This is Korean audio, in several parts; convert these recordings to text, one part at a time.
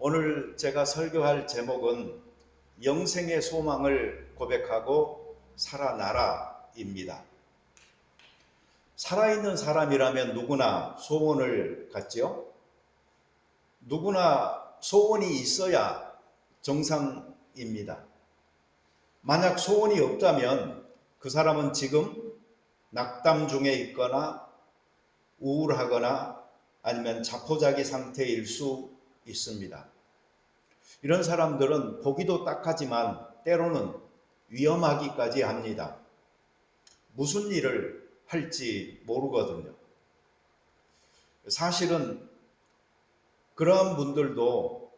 오늘 제가 설교할 제목은 영생의 소망을 고백하고 살아나라입니다. 살아있는 사람이라면 누구나 소원을 갖지요? 누구나 소원이 있어야 정상입니다. 만약 소원이 없다면 그 사람은 지금 낙담 중에 있거나 우울하거나 아니면 자포자기 상태일 수 있습니다. 이런 사람들은 보기도 딱하지만 때로는 위험하기까지 합니다. 무슨 일을 할지 모르거든요. 사실은 그런 분들도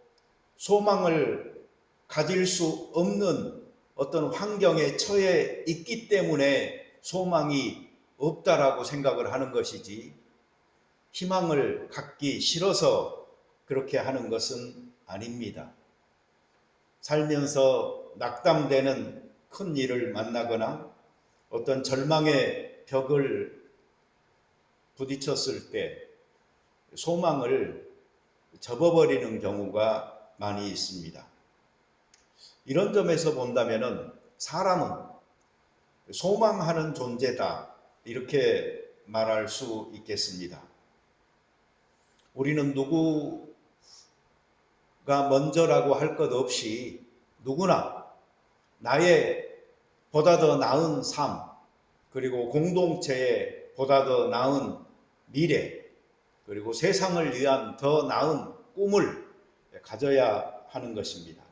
소망을 가질 수 없는 어떤 환경에 처해 있기 때문에 소망이 없다라고 생각을 하는 것이지, 희망을 갖기 싫어서 그렇게 하는 것은 아닙니다. 살면서 낙담되는 큰 일을 만나거나 어떤 절망의 벽을 부딪혔을 때 소망을 접어버리는 경우가 많이 있습니다. 이런 점에서 본다면 사람은 소망하는 존재다, 이렇게 말할 수 있겠습니다. 우리는 누구가 먼저라고 할 것 없이 누구나 나의 보다 더 나은 삶, 그리고 공동체의 보다 더 나은 미래, 그리고 세상을 위한 더 나은 꿈을 가져야 하는 것입니다.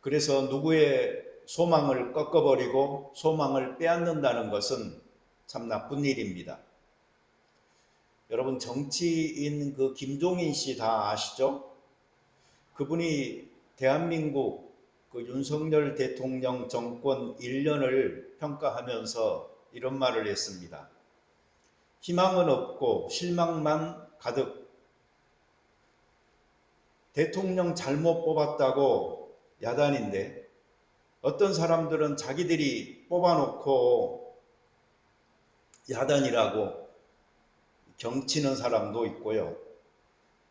그래서 누구의 소망을 꺾어버리고 소망을 빼앗는다는 것은 참 나쁜 일입니다. 여러분, 정치인 그 김종인 씨 다 아시죠? 그분이 대한민국 그 윤석열 대통령 정권 1년을 평가하면서 이런 말을 했습니다. 희망은 없고 실망만 가득. 대통령 잘못 뽑았다고 야단인데, 어떤 사람들은 자기들이 뽑아놓고 야단이라고 경치는 사람도 있고요.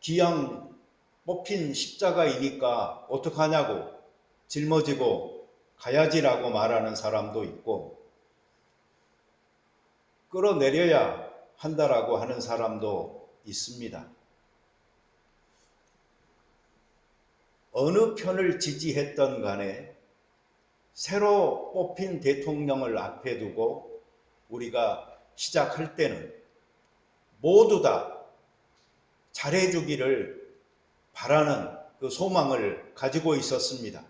기왕 뽑힌 십자가이니까 어떡하냐고 짊어지고 가야지라고 말하는 사람도 있고, 끌어내려야 한다라고 하는 사람도 있습니다. 어느 편을 지지했던 간에 새로 뽑힌 대통령을 앞에 두고 우리가 시작할 때는 모두 다 잘해주기를 바라는 그 소망을 가지고 있었습니다.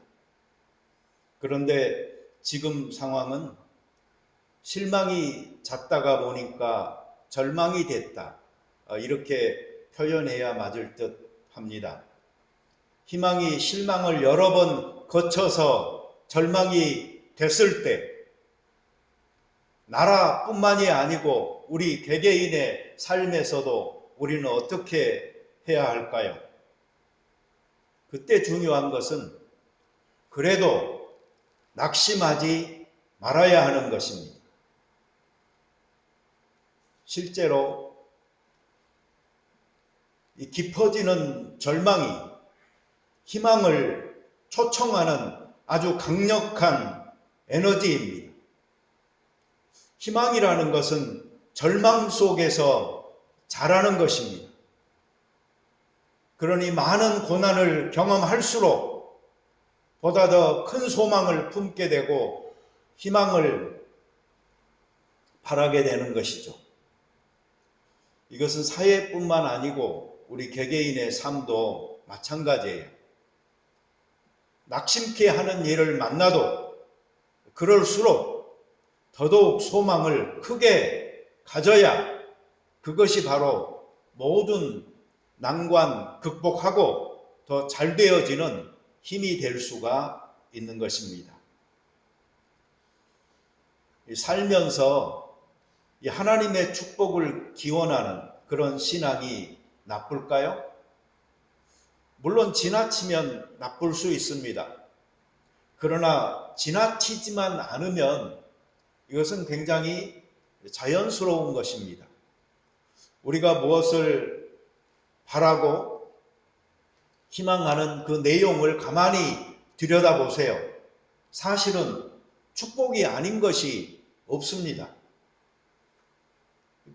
그런데 지금 상황은 실망이 잦다가 보니까 절망이 됐다, 이렇게 표현해야 맞을 듯 합니다. 희망이 실망을 여러 번 거쳐서 절망이 됐을 때 나라뿐만이 아니고 우리 개개인의 삶에서도 우리는 어떻게 해야 할까요? 그때 중요한 것은 그래도 낙심하지 말아야 하는 것입니다. 실제로 이 깊어지는 절망이 희망을 초청하는 아주 강력한 에너지입니다. 희망이라는 것은 절망 속에서 자라는 것입니다. 그러니 많은 고난을 경험할수록 보다 더 큰 소망을 품게 되고 희망을 바라게 되는 것이죠. 이것은 사회뿐만 아니고 우리 개개인의 삶도 마찬가지예요. 낙심케 하는 일을 만나도 그럴수록 더더욱 소망을 크게 가져야 그것이 바로 모든 난관 극복하고 더 잘 되어지는 힘이 될 수가 있는 것입니다. 살면서 하나님의 축복을 기원하는 그런 신앙이 나쁠까요? 물론 지나치면 나쁠 수 있습니다. 그러나 지나치지만 않으면 이것은 굉장히 자연스러운 것입니다. 우리가 무엇을 바라고 희망하는 그 내용을 가만히 들여다보세요. 사실은 축복이 아닌 것이 없습니다.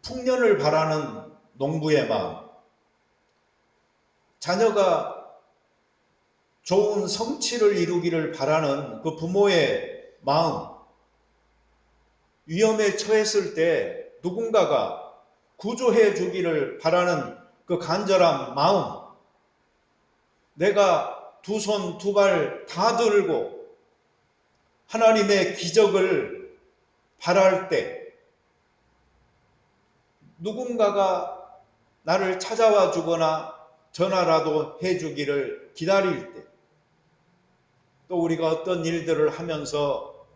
풍년을 바라는 농부의 마음, 자녀가 좋은 성취를 이루기를 바라는 그 부모의 마음, 위험에 처했을 때 누군가가 구조해 주기를 바라는 그 간절한 마음, 내가 두 손 두 발 다 들고 하나님의 기적을 바랄 때 누군가가 나를 찾아와 주거나 전화라도 해 주기를 기다릴 때, 또 우리가 어떤 일들을 하면서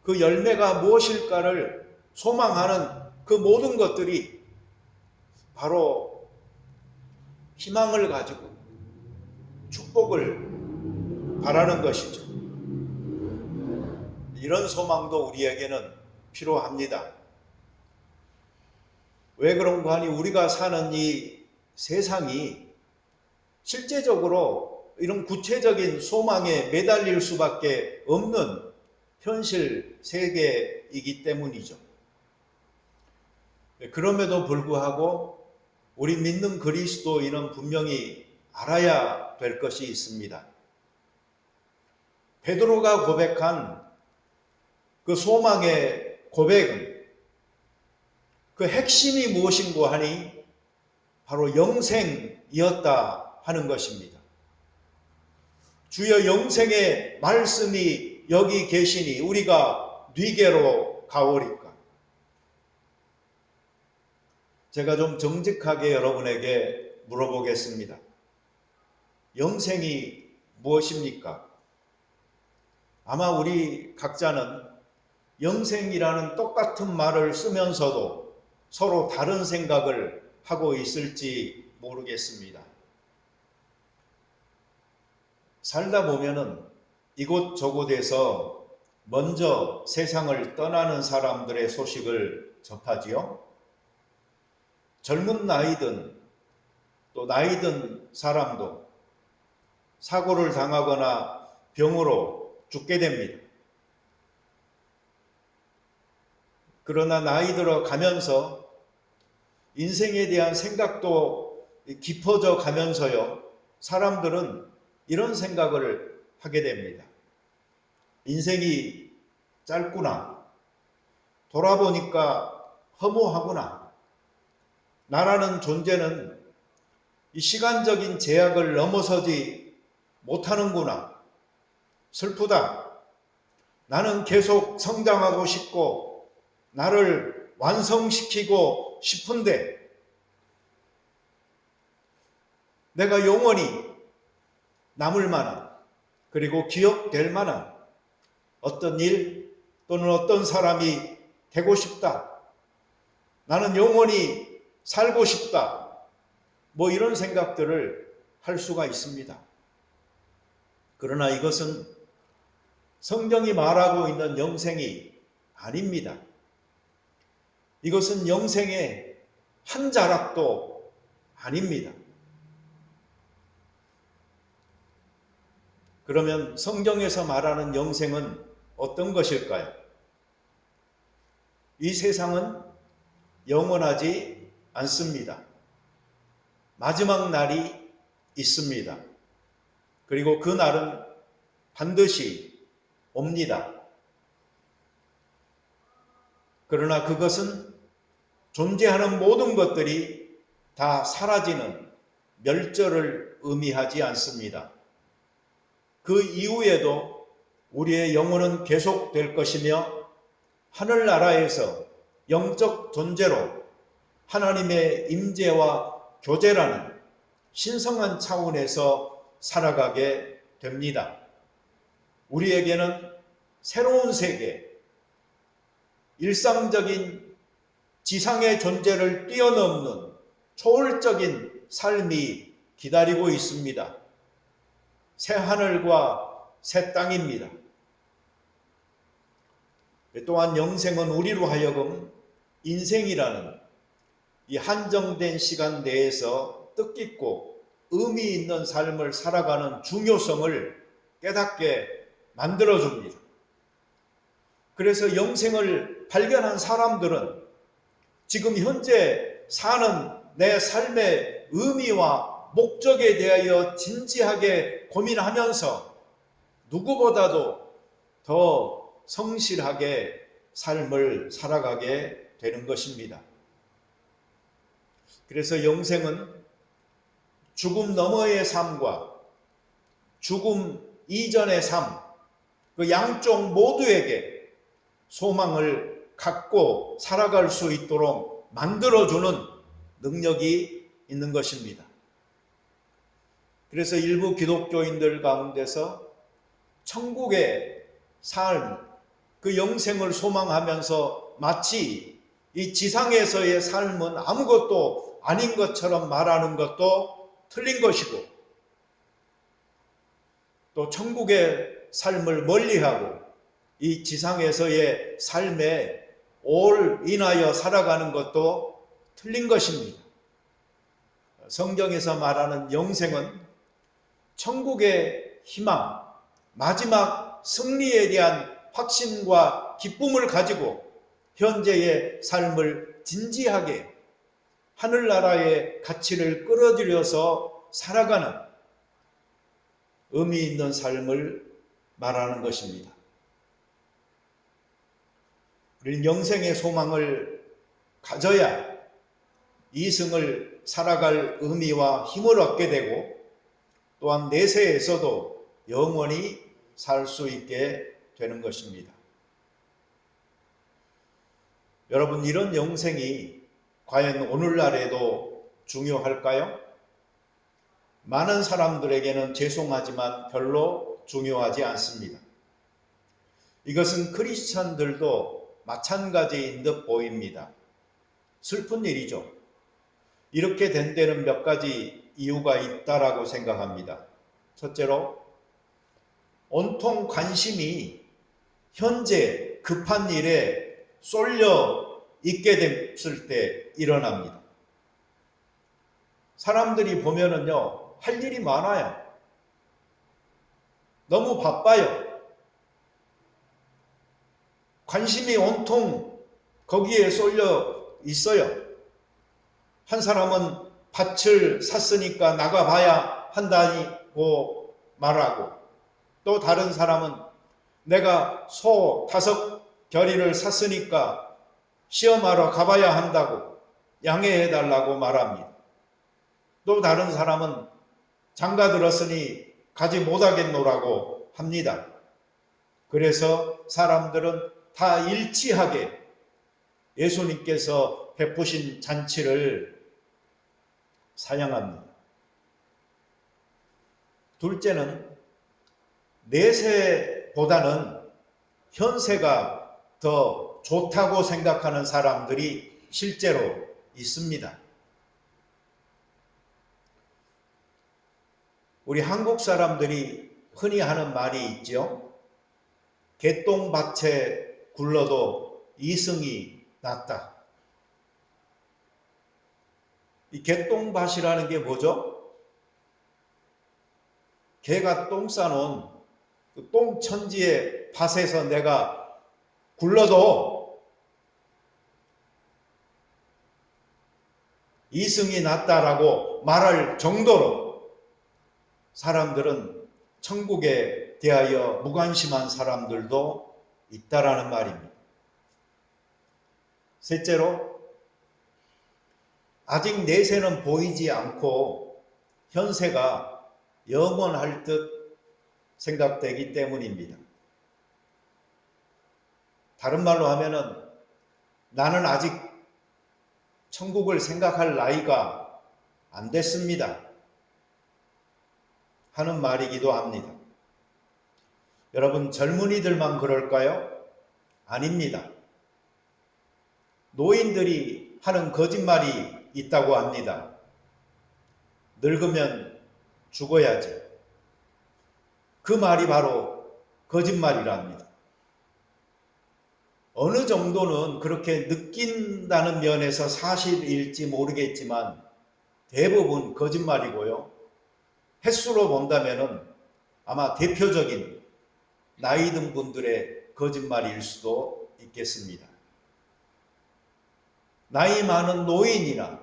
그 열매가 무엇일까를 소망하는 그 모든 것들이 바로 희망을 가지고 축복을 바라는 것이죠. 이런 소망도 우리에게는 필요합니다. 왜 그런가 하니 우리가 사는 이 세상이 실제적으로 이런 구체적인 소망에 매달릴 수밖에 없는 현실 세계이기 때문이죠. 그럼에도 불구하고 우리 믿는 그리스도인은 분명히 알아야 될 것이 있습니다. 베드로가 고백한 그 소망의 고백은 그 핵심이 무엇인고 하니 바로 영생이었다 하는 것입니다. 주여 영생의 말씀이 여기 계시니 우리가 네게로 가오리까. 제가 좀 정직하게 여러분에게 물어보겠습니다. 영생이 무엇입니까? 아마 우리 각자는 영생이라는 똑같은 말을 쓰면서도 서로 다른 생각을 하고 있을지 모르겠습니다. 살다 보면은 이곳저곳에서 먼저 세상을 떠나는 사람들의 소식을 접하지요. 젊은 나이든 또 나이 든 사람도 사고를 당하거나 병으로 죽게 됩니다. 그러나 나이 들어 가면서 인생에 대한 생각도 깊어져 가면서요, 사람들은 이런 생각을 하게 됩니다. 인생이 짧구나. 돌아보니까 허무하구나. 나라는 존재는 이 시간적인 제약을 넘어서지 못하는구나. 슬프다. 나는 계속 성장하고 싶고 나를 완성시키고 싶은데 내가 영원히 남을 만한, 그리고 기억될 만한 어떤 일 또는 어떤 사람이 되고 싶다. 나는 영원히 살고 싶다. 뭐 이런 생각들을 할 수가 있습니다. 그러나 이것은 성경이 말하고 있는 영생이 아닙니다. 이것은 영생의 한 자락도 아닙니다. 그러면 성경에서 말하는 영생은 어떤 것일까요? 이 세상은 영원하지 않습니다. 마지막 날이 있습니다. 그리고 그 날은 반드시 옵니다. 그러나 그것은 존재하는 모든 것들이 다 사라지는 멸절을 의미하지 않습니다. 그 이후에도 우리의 영혼은 계속될 것이며 하늘나라에서 영적 존재로 하나님의 임재와 교제라는 신성한 차원에서 살아가게 됩니다. 우리에게는 새로운 세계, 일상적인 지상의 존재를 뛰어넘는 초월적인 삶이 기다리고 있습니다. 새 하늘과 새 땅입니다. 또한 영생은 우리로 하여금 인생이라는 이 한정된 시간 내에서 뜻깊고 의미 있는 삶을 살아가는 중요성을 깨닫게 만들어줍니다. 그래서 영생을 발견한 사람들은 지금 현재 사는 내 삶의 의미와 목적에 대하여 진지하게 고민하면서 누구보다도 더 성실하게 삶을 살아가게 되는 것입니다. 그래서 영생은 죽음 너머의 삶과 죽음 이전의 삶, 그 양쪽 모두에게 소망을 갖고 살아갈 수 있도록 만들어주는 능력이 있는 것입니다. 그래서 일부 기독교인들 가운데서 천국의 삶, 그 영생을 소망하면서 마치 이 지상에서의 삶은 아무것도 아닌 것처럼 말하는 것도 틀린 것이고, 또 천국의 삶을 멀리하고 이 지상에서의 삶에 올인하여 살아가는 것도 틀린 것입니다. 성경에서 말하는 영생은 천국의 희망, 마지막 승리에 대한 확신과 기쁨을 가지고 현재의 삶을 진지하게 하늘나라의 가치를 끌어들여서 살아가는 의미 있는 삶을 말하는 것입니다. 우리는 영생의 소망을 가져야 이승을 살아갈 의미와 힘을 얻게 되고, 또한 내세에서도 영원히 살 수 있게 되는 것입니다. 여러분, 이런 영생이 과연 오늘날에도 중요할까요? 많은 사람들에게는 죄송하지만 별로 중요하지 않습니다. 이것은 크리스찬들도 마찬가지인 듯 보입니다. 슬픈 일이죠. 이렇게 된 데는 몇 가지 이유가 있다라고 생각합니다. 첫째로, 온통 관심이 현재 급한 일에 쏠려 있게 됐을 때 일어납니다. 사람들이 보면은요, 할 일이 많아요. 너무 바빠요. 관심이 온통 거기에 쏠려 있어요. 한 사람은 밭을 샀으니까 나가봐야 한다고 말하고, 또 다른 사람은 내가 소 5겨리를 샀으니까 시험하러 가봐야 한다고 양해해달라고 말합니다. 또 다른 사람은 장가 들었으니 가지 못하겠노라고 합니다. 그래서 사람들은 다 일치하게 예수님께서 베푸신 잔치를 사양합니다. 둘째는, 내세보다는 현세가 더 좋다고 생각하는 사람들이 실제로 있습니다. 우리 한국 사람들이 흔히 하는 말이 있죠. 개똥밭에 굴러도 이승이 낫다. 이 개똥밭이라는 게 뭐죠? 개가 똥 싸놓은 그 똥천지의 밭에서 내가 굴러도 이승이 낫다라고 말할 정도로 사람들은 천국에 대하여 무관심한 사람들도 있다라는 말입니다. 셋째로, 아직 내세는 보이지 않고 현세가 영원할 듯 생각되기 때문입니다. 다른 말로 하면은 나는 아직 천국을 생각할 나이가 안 됐습니다 하는 말이기도 합니다. 여러분, 젊은이들만 그럴까요? 아닙니다. 노인들이 하는 거짓말이 있다고 합니다. 늙으면 죽어야지. 그 말이 바로 거짓말이랍니다. 어느 정도는 그렇게 느낀다는 면에서 사실일지 모르겠지만 대부분 거짓말이고요. 횟수로 본다면은 아마 대표적인 나이 든 분들의 거짓말일 수도 있겠습니다. 나이 많은 노인이나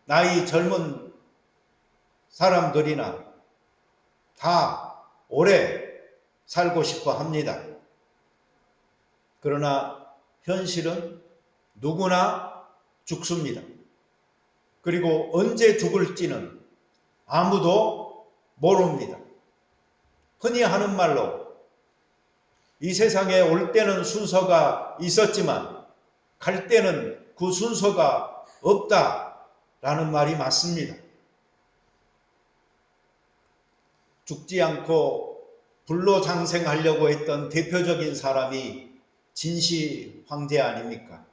나이 젊은 사람들이나 다 오래 살고 싶어 합니다. 그러나 현실은 누구나 죽습니다. 그리고 언제 죽을지는 아무도 모릅니다. 흔히 하는 말로 이 세상에 올 때는 순서가 있었지만 갈 때는 그 순서가 없다라는 말이 맞습니다. 죽지 않고 불로장생하려고 했던 대표적인 사람이 진시 황제 아닙니까?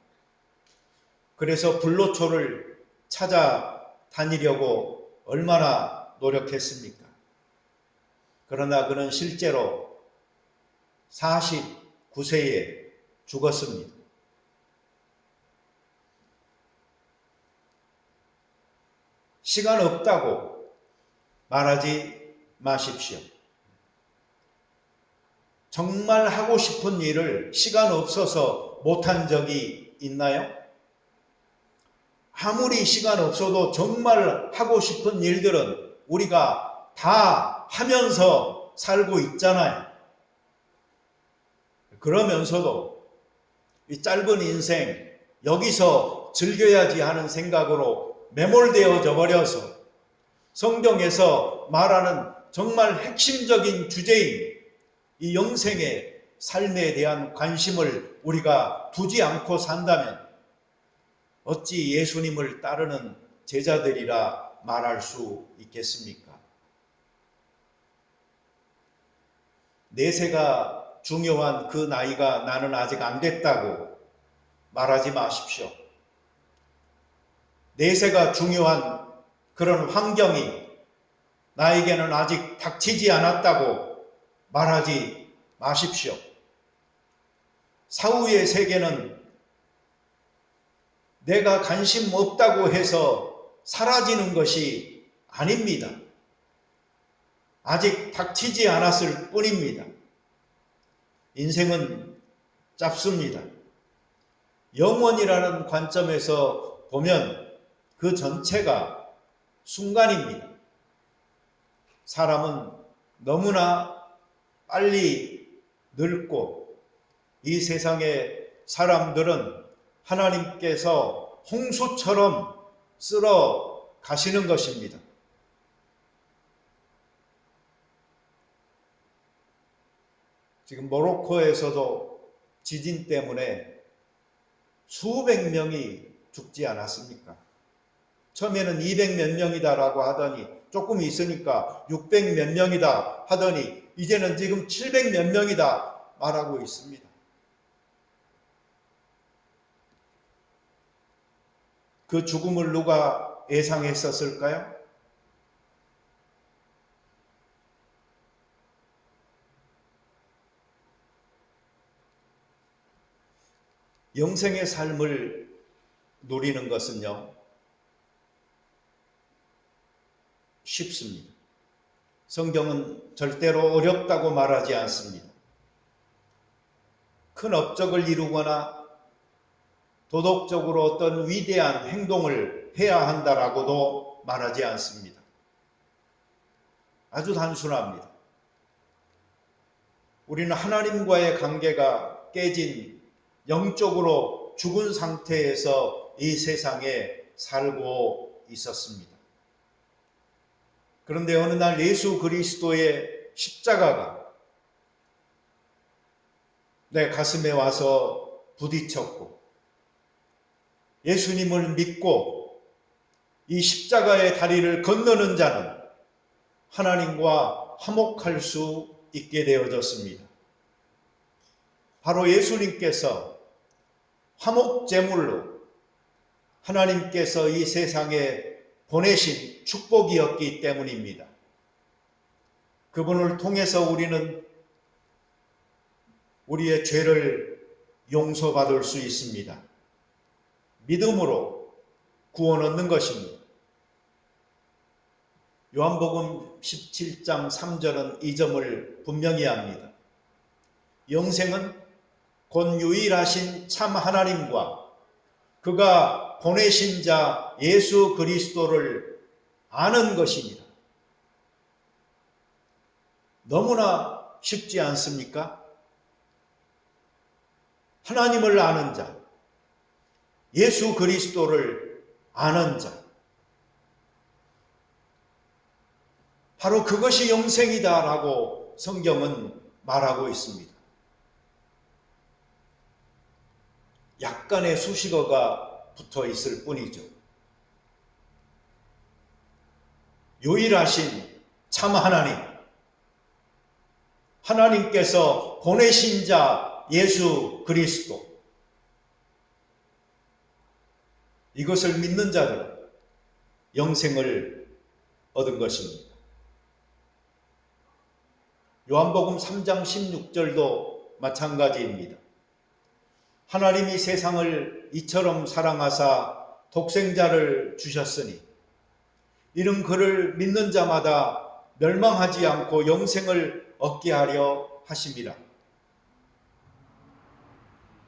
그래서 불로초를 찾아다니려고 얼마나 노력했습니까? 그러나 그는 실제로 49세에 죽었습니다. 시간 없다고 말하지 마십시오. 정말 하고 싶은 일을 시간 없어서 못한 적이 있나요? 아무리 시간 없어도 정말 하고 싶은 일들은 우리가 다 하면서 살고 있잖아요. 그러면서도 이 짧은 인생 여기서 즐겨야지 하는 생각으로 매몰되어져 버려서 성경에서 말하는 정말 핵심적인 주제인 이 영생의 삶에 대한 관심을 우리가 두지 않고 산다면 어찌 예수님을 따르는 제자들이라 말할 수 있겠습니까? 내세가 중요한 그 나이가 나는 아직 안 됐다고 말하지 마십시오. 내세가 중요한 그런 환경이 나에게는 아직 닥치지 않았다고 말하지 마십시오. 사후의 세계는 내가 관심 없다고 해서 사라지는 것이 아닙니다. 아직 닥치지 않았을 뿐입니다. 인생은 짧습니다. 영원이라는 관점에서 보면 그 전체가 순간입니다. 사람은 너무나 빨리 늙고 이 세상의 사람들은 하나님께서 홍수처럼 쓸어 가시는 것입니다. 지금 모로코에서도 지진 때문에 수백 명이 죽지 않았습니까? 처음에는 200 몇 명이다라고 하더니 조금 있으니까 600 몇 명이다 하더니 이제는 지금 700 몇 명이다 말하고 있습니다. 그 죽음을 누가 예상했었을까요? 영생의 삶을 누리는 것은요, 쉽습니다. 성경은 절대로 어렵다고 말하지 않습니다. 큰 업적을 이루거나 도덕적으로 어떤 위대한 행동을 해야 한다라고도 말하지 않습니다. 아주 단순합니다. 우리는 하나님과의 관계가 깨진 영적으로 죽은 상태에서 이 세상에 살고 있었습니다. 그런데 어느 날 예수 그리스도의 십자가가 내 가슴에 와서 부딪혔고 예수님을 믿고 이 십자가의 다리를 건너는 자는 하나님과 화목할 수 있게 되어졌습니다. 바로 예수님께서 화목제물로 하나님께서 이 세상에 보내신 축복이었기 때문입니다. 그분을 통해서 우리는 우리의 죄를 용서받을 수 있습니다. 믿음으로 구원 얻는 것입니다. 요한복음 17장 3절은 이 점을 분명히 합니다. 영생은 곧 유일하신 참 하나님과 그가 보내신 자 예수 그리스도를 아는 것입니다. 너무나 쉽지 않습니까? 하나님을 아는 자, 예수 그리스도를 아는 자, 바로 그것이 영생이다라고 성경은 말하고 있습니다. 약간의 수식어가 붙어 있을 뿐이죠. 유일하신 참 하나님, 하나님께서 보내신 자 예수 그리스도, 이것을 믿는 자들은 영생을 얻은 것입니다. 요한복음 3장 16절도 마찬가지입니다. 하나님이 세상을 이처럼 사랑하사 독생자를 주셨으니 이는 그를 믿는 자마다 멸망하지 않고 영생을 얻게 하려 하심이라.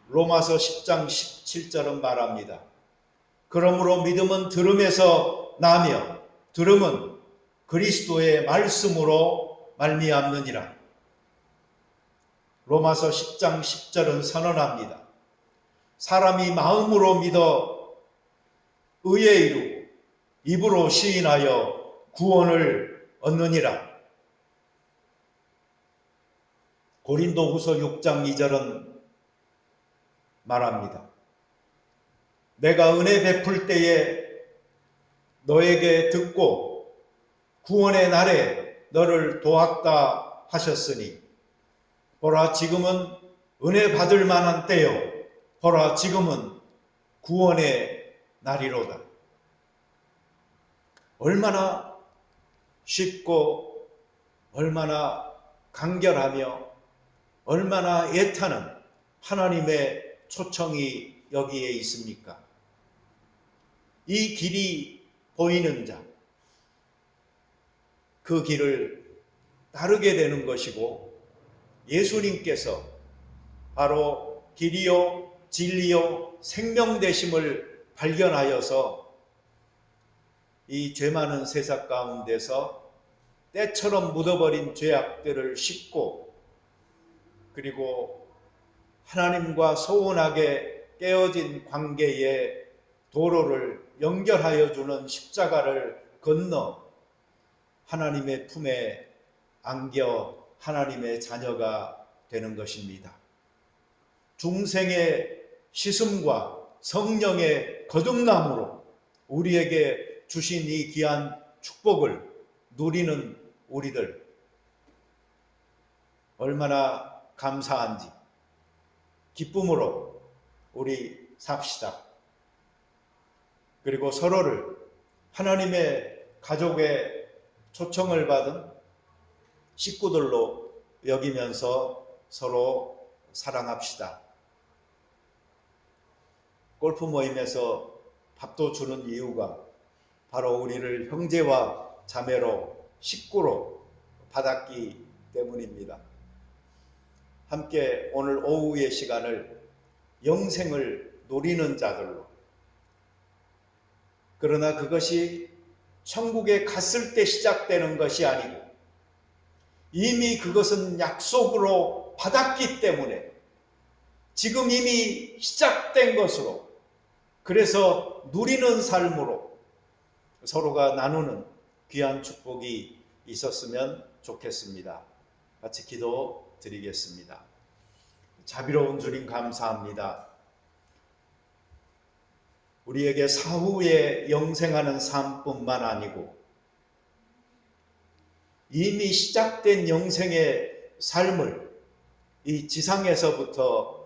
로마서 10장 17절은 말합니다. 그러므로 믿음은 들음에서 나며 들음은 그리스도의 말씀으로 말미암느니라. 로마서 10장 10절은 선언합니다. 사람이 마음으로 믿어 의에 이르고 입으로 시인하여 구원을 얻느니라. 고린도후서 6장 2절은 말합니다. 내가 은혜 베풀 때에 너에게 듣고 구원의 날에 너를 도왔다 하셨으니 보라 지금은 은혜 받을 만한 때요 보라 지금은 구원의 날이로다. 얼마나 쉽고 얼마나 간결하며 얼마나 애타는 하나님의 초청이 여기에 있습니까? 이 길이 보이는 자, 그 길을 따르게 되는 것이고 예수님께서 바로 길이요 진리요 생명 되심을 발견하여서 이 죄 많은 세상 가운데서 때처럼 묻어버린 죄악들을 씻고 그리고 하나님과 소원하게 깨어진 관계의 도로를 연결하여 주는 십자가를 건너 하나님의 품에 안겨 하나님의 자녀가 되는 것입니다. 중생의 씻음과 성령의 거듭남으로 우리에게 주신 이 귀한 축복을 누리는 우리들 얼마나 감사한지 기쁨으로 우리 삽시다. 그리고 서로를 하나님의 가족의 초청을 받은 식구들로 여기면서 서로 사랑합시다. 골프 모임에서 밥도 주는 이유가 바로 우리를 형제와 자매로 식구로 받았기 때문입니다. 함께 오늘 오후의 시간을 영생을 누리는 자들로, 그러나 그것이 천국에 갔을 때 시작되는 것이 아니고 이미 그것은 약속으로 받았기 때문에 지금 이미 시작된 것으로, 그래서 누리는 삶으로 서로가 나누는 귀한 축복이 있었으면 좋겠습니다. 같이 기도 드리겠습니다. 자비로운 주님 감사합니다. 우리에게 사후에 영생하는 삶뿐만 아니고 이미 시작된 영생의 삶을 이 지상에서부터